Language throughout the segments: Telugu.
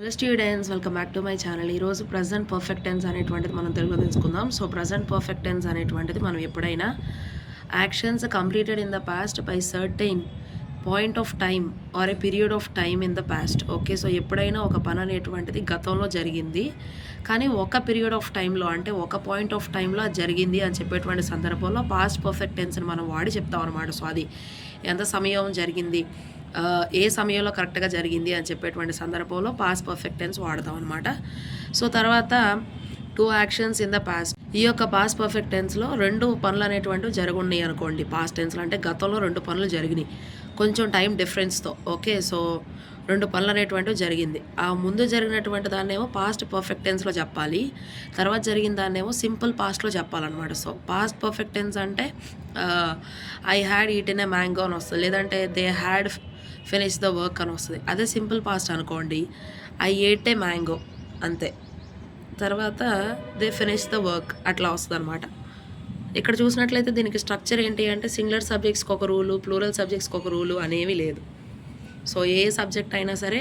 Hello students, welcome back to my channel. ఈరోజు ప్రజెంట్ పర్ఫెక్ట్ టెన్స్ అనేటువంటిది మనం తెలుగులో తెలుసుకుందాం. సో ప్రజెంట్ పర్ఫెక్ట్ టెన్స్ అనేటువంటిది మనం ఎప్పుడైనా actions completed in the past by certain point of time or a period of time in the past. Okay, so ఎప్పుడైనా ఒక పని అనేటువంటిది గతంలో జరిగింది కానీ ఒక పీరియడ్ ఆఫ్ టైంలో, అంటే ఒక పాయింట్ ఆఫ్ టైంలో అది జరిగింది అని చెప్పేటువంటి సందర్భంలో పాస్ట్ పర్ఫెక్ట్ టెన్స్ని మనం వాడి చెప్తాం అనమాట. సో అది ఎంత సమయం జరిగింది, ఏ సమయంలో కరెక్ట్గా జరిగింది అని చెప్పేటువంటి సందర్భంలో పాస్ట్ పర్ఫెక్ట్ టెన్స్ వాడతాం అనమాట. సో తర్వాత 2 యాక్షన్స్ ఇన్ ద పాస్ట్. ఈ యొక్క పాస్ట్ పర్ఫెక్ట్ టెన్స్లో 2 పనులు అనేటువంటివి జరుగున్నాయి అనుకోండి. పాస్ట్ టెన్స్లో అంటే గతంలో 2 పనులు జరిగినాయి కొంచెం టైం డిఫరెన్స్తో. ఓకే, సో 2 పనులు అనేటువంటివి జరిగింది. ఆ ముందు జరిగినటువంటి దాన్నేమో పాస్ట్ పర్ఫెక్ట్ టెన్స్లో చెప్పాలి, తర్వాత జరిగిన దాన్నేమో సింపుల్ పాస్ట్లో చెప్పాలన్నమాట. సో పాస్ట్ పర్ఫెక్ట్ టెన్స్ అంటే I had eaten a mango అని వస్తుంది, లేదంటే they had finish the work అని వస్తుంది. అదే సింపుల్ పాస్ట్ అనుకోండి, ఐ ఏట్ ఏ మ్యాంగో అంతే, తర్వాత దే ఫినిష్ ద వర్క్ అట్లా వస్తుంది అనమాట. ఇక్కడ చూసినట్లయితే దీనికి స్ట్రక్చర్ ఏంటి అంటే సింగులర్ సబ్జెక్ట్స్కి ఒక రూలు, ప్లూరల్ సబ్జెక్ట్స్కి ఒక రూలు అనేవి లేదు. సో ఏ సబ్జెక్ట్ అయినా సరే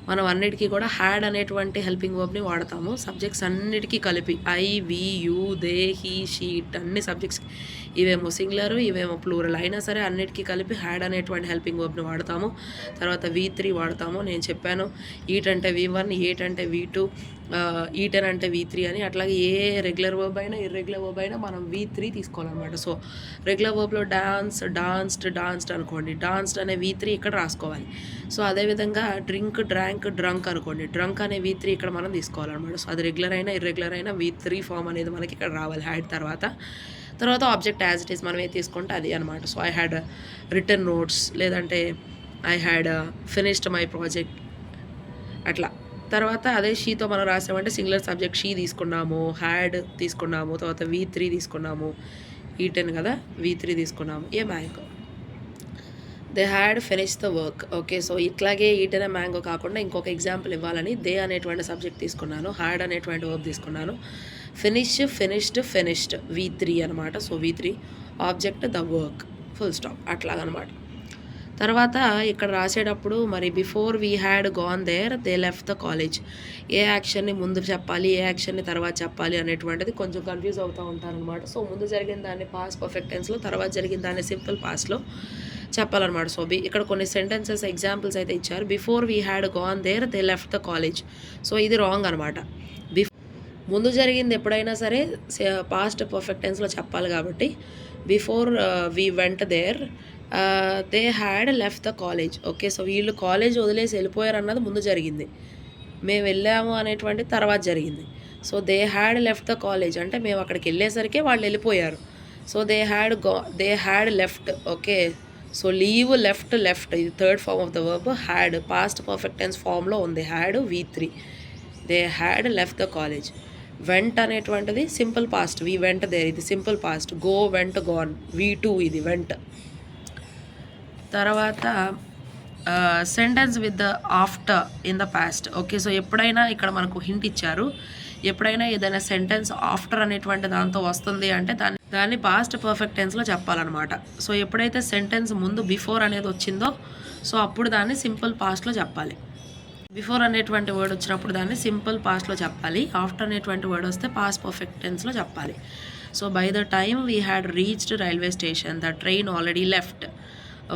మనం అన్నిటికీ కూడా హ్యాడ్ అనేటువంటి హెల్పింగ్ వర్బ్ని వాడతాము. సబ్జెక్ట్స్ అన్నిటికీ కలిపి I, we, you, they, he, she it అన్ని సబ్జెక్ట్స్, ఇవేమో సింగులర్ ఇవేమో ప్లూరల్ అయినా సరే అన్నిటికీ కలిపి హ్యాడ్ అనేటువంటి హెల్పింగ్ వర్బ్ని వాడతాము. తర్వాత V3 వాడతాము. నేను చెప్పాను ఈట్ అంటే V1, ఏట్ అంటే V2, ఈటెన్ అంటే V3 అని. అట్లాగే ఏ రెగ్యులర్ వర్బ్ అయినా ఇర్రెగ్యులర్ వర్బ్ అయినా మనం V3 తీసుకోవాలన్నమాట. సో రెగ్యులర్ వర్బ్లో డాన్స్డ్ అనుకోండి, డాన్స్డ్ అనే V3 ఇక్కడ రాసుకోవాలి. సో అదేవిధంగా డ్రంక్ అనుకోండి, డ్రంక్ అనే V3 ఇక్కడ మనం తీసుకోవాలన్నమాట. సో అది రెగ్యులర్ అయినా ఇర్రెగ్యులర్ అయినా V3 ఫామ్ అనేది మనకి ఇక్కడ రావాలి హ్యాడ్ తర్వాత ఆబ్జెక్ట్ యాజ్ ఇట్ ఈస్ మనం ఏది తీసుకుంటే అది అనమాట. So I had written notes, లేదంటే I had finished my project అట్లా. తర్వాత అదే షీతో మనం రాసామంటే సింగులర్ సబ్జెక్ట్ షీ తీసుకున్నాము, హ్యాడ్ తీసుకున్నాము, తర్వాత V3 తీసుకున్నాము, ఈటెన్ కదా V3 తీసుకున్నాము, a mango they had finish the work. Okay, so ఇట్లాగే ఈటెన్ మ్యాంగో కాకుండా ఇంకొక ఎగ్జాంపుల్ ఇవ్వాలని దే అనేటువంటి సబ్జెక్ట్ తీసుకున్నాను, హ్యాడ్ అనేటువంటి వర్బ్ తీసుకున్నాను, ఫినిష్డ్ V3 అనమాట. So V3 object the work, full stop అట్లాగనమాట. తర్వాత ఇక్కడ రాసేటప్పుడు మరి before we had gone there they left the college, ఏ యాక్షన్ని ముందు చెప్పాలి ఏ యాక్షన్ని తర్వాత చెప్పాలి అనేటువంటిది కొంచెం కన్ఫ్యూజ్ అవుతూ ఉంటారనమాట. సో ముందు జరిగిన దాన్ని పాస్ట్ పర్ఫెక్ట్ టెన్స్లో, తర్వాత జరిగిన దాన్ని సింపుల్ పాస్ట్లో చెప్పాలన్నమాట. సో ఇక్కడ కొన్ని సెంటెన్సెస్ ఎగ్జాంపుల్స్ అయితే ఇచ్చారు. Before we had gone there they left the college, so ఇది రాంగ్ అనమాట. ముందు జరిగింది ఎప్పుడైనా సరే పాస్ట్ పర్ఫెక్ట్ టెన్స్లో చెప్పాలి కాబట్టి before we went there they had left the college. Okay, so వీళ్ళు కాలేజ్ వదిలేసి వెళ్ళిపోయారు అన్నది ముందు జరిగింది, మేము వెళ్ళాము అనేటువంటి తర్వాత జరిగింది. So they had left the college అంటే మేము అక్కడికి వెళ్ళేసరికి వాళ్ళు వెళ్ళిపోయారు. So they had left. Okay, so leave left ఇది third form of the verb. Had past perfect tense ఫామ్లో ఉంది, had V3, they had left the college. Went అనేటువంటిది simple past, we went there ఇది simple past, go went gone V2 ఇది వెంట్. తర్వాత sentence with the after in the past. Okay, so ఎప్పుడైనా ఇక్కడ మనకు హింట్ ఇచ్చారు, ఎప్పుడైనా ఏదైనా సెంటెన్స్ ఆఫ్టర్ అనేటువంటి దాంతో వస్తుంది అంటే దాన్ని పాస్ట్ పర్ఫెక్ట్ టెన్స్లో చెప్పాలన్నమాట. సో ఎప్పుడైతే సెంటెన్స్ ముందు బిఫోర్ అనేది వచ్చిందో సో అప్పుడు దాన్ని సింపుల్ పాస్ట్లో చెప్పాలి. బిఫోర్ అనేటువంటి వర్డ్ వచ్చినప్పుడు దాన్ని సింపుల్ పాస్ట్లో చెప్పాలి, ఆఫ్టర్ అనేటువంటి వర్డ్ వస్తే పాస్ట్ పర్ఫెక్ట్ టెన్స్లో చెప్పాలి. So by the time we had reached railway station the train already left.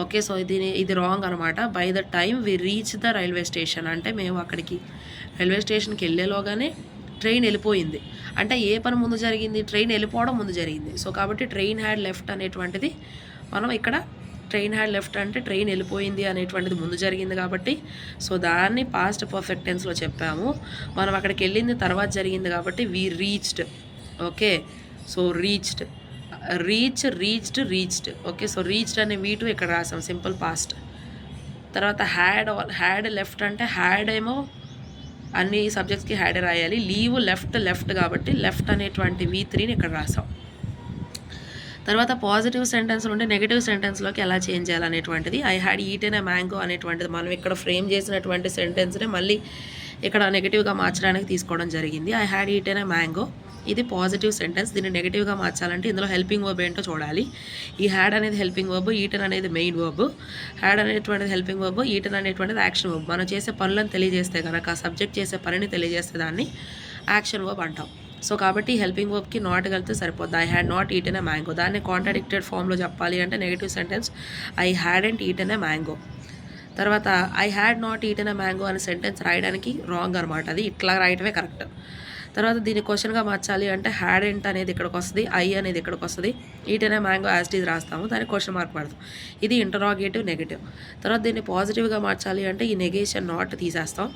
Okay, so ఇది రాంగ్ అనమాట. By the time we reach the railway station అంటే మేము అక్కడికి రైల్వే స్టేషన్కి వెళ్ళేలోగానే ట్రైన్ వెళ్ళిపోయింది. అంటే ఏ పని ముందు జరిగింది, ట్రైన్ వెళ్ళిపోవడం ముందు జరిగింది. సో కాబట్టి ట్రైన్ హ్యాడ్ లెఫ్ట్ అనేటువంటిది మనం ఇక్కడ ట్రైన్ హ్యాడ్ లెఫ్ట్ అంటే ట్రైన్ వెళ్ళిపోయింది అనేటువంటిది ముందు జరిగింది కాబట్టి సో దాన్ని పాస్ట్ పర్ఫెక్ట్ టెన్స్లో చెప్పాము. మనం అక్కడికి వెళ్ళింది తర్వాత జరిగింది కాబట్టి we reached. Okay, so reached. Okay, so reached అనే V2 ఇక్కడ రాసాం సింపుల్ పాస్ట్. తర్వాత హ్యాడ్ లెఫ్ట్ అంటే హ్యాడ్ ఏమో అన్ని సబ్జెక్ట్స్కి హ్యాడ్ రాయాలి, లీవ్ లెఫ్ట్ కాబట్టి లెఫ్ట్ అనేటువంటి V3ని ఇక్కడ రాసాం. తర్వాత పాజిటివ్ సెంటెన్స్ నుండి నెగిటివ్ సెంటెన్స్లోకి ఎలా చేంజ్ చేయాలనేటువంటిది, I had eaten a mango అనేటువంటిది మనం ఇక్కడ ఫ్రేమ్ చేసినటువంటి సెంటెన్స్ని మళ్ళీ ఇక్కడ నెగిటివ్గా మార్చడానికి తీసుకోవడం జరిగింది. I had eaten a mango ఇది పాజిటివ్ సెంటెన్స్. దీన్ని నెగెటివ్‌గా మార్చాలంటే ఇందులో హెల్పింగ్ వర్బ్ ఏంటో చూడాలి. ఈ హ్యాడ్ అనేది హెల్పింగ్ వర్బ్, ఈటెన్ అనేది మెయిన్ వర్బ్. హ్యాడ్ అనేటువంటిది హెల్పింగ్ వర్బ్, ఈటెన్ అనేటువంటిది యాక్షన్ వర్బ్. మనం చేసే పనులను తెలియజేస్తే గనక, సబ్జెక్ట్ చేసే పనిని తెలియజేస్తే దాన్ని యాక్షన్ వర్బ్ అంటాం. సో కాబట్టి హెల్పింగ్ వర్బ్కి నాట్ కలిపితే సరిపోద్ది. I had not eaten a mango. దాన్ని కాంట్రాడిక్టెడ్ ఫామ్లో చెప్పాలి అంటే negative sentence I hadn't eaten a mango. తర్వాత I had not eaten a mango అనే సెంటెన్స్ రాయడానికి రాంగ్ అనమాట. అది ఇట్లా రాయటమే కరెక్ట్. తర్వాత దీన్ని క్వశ్చన్గా మార్చాలి అంటే హ్యాడెంట్ అనేది ఇక్కడికి వస్తుంది, ఐ అనేది ఇక్కడికి వస్తుంది, eaten a mango as it is రాస్తాము, దానికి క్వశ్చన్ మార్క్ పెడతాం. ఇది ఇంటరాగేటివ్ నెగటివ్. తర్వాత దీన్ని పాజిటివ్గా మార్చాలి అంటే ఈ నెగేషన్ నాట్ తీసేస్తాం,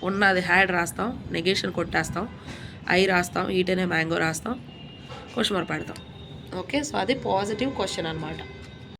ఉన్నది హ్యాడ్ రాస్తాం, నెగేషన్ కొట్టేస్తాం, ఐ రాస్తాం, ఈటెన్ ఎ మ్యాంగో రాస్తాం, క్వశ్చన్ మార్క్ పెడతాం. ఓకే, సో అది పాజిటివ్ క్వశ్చన్ అనమాట.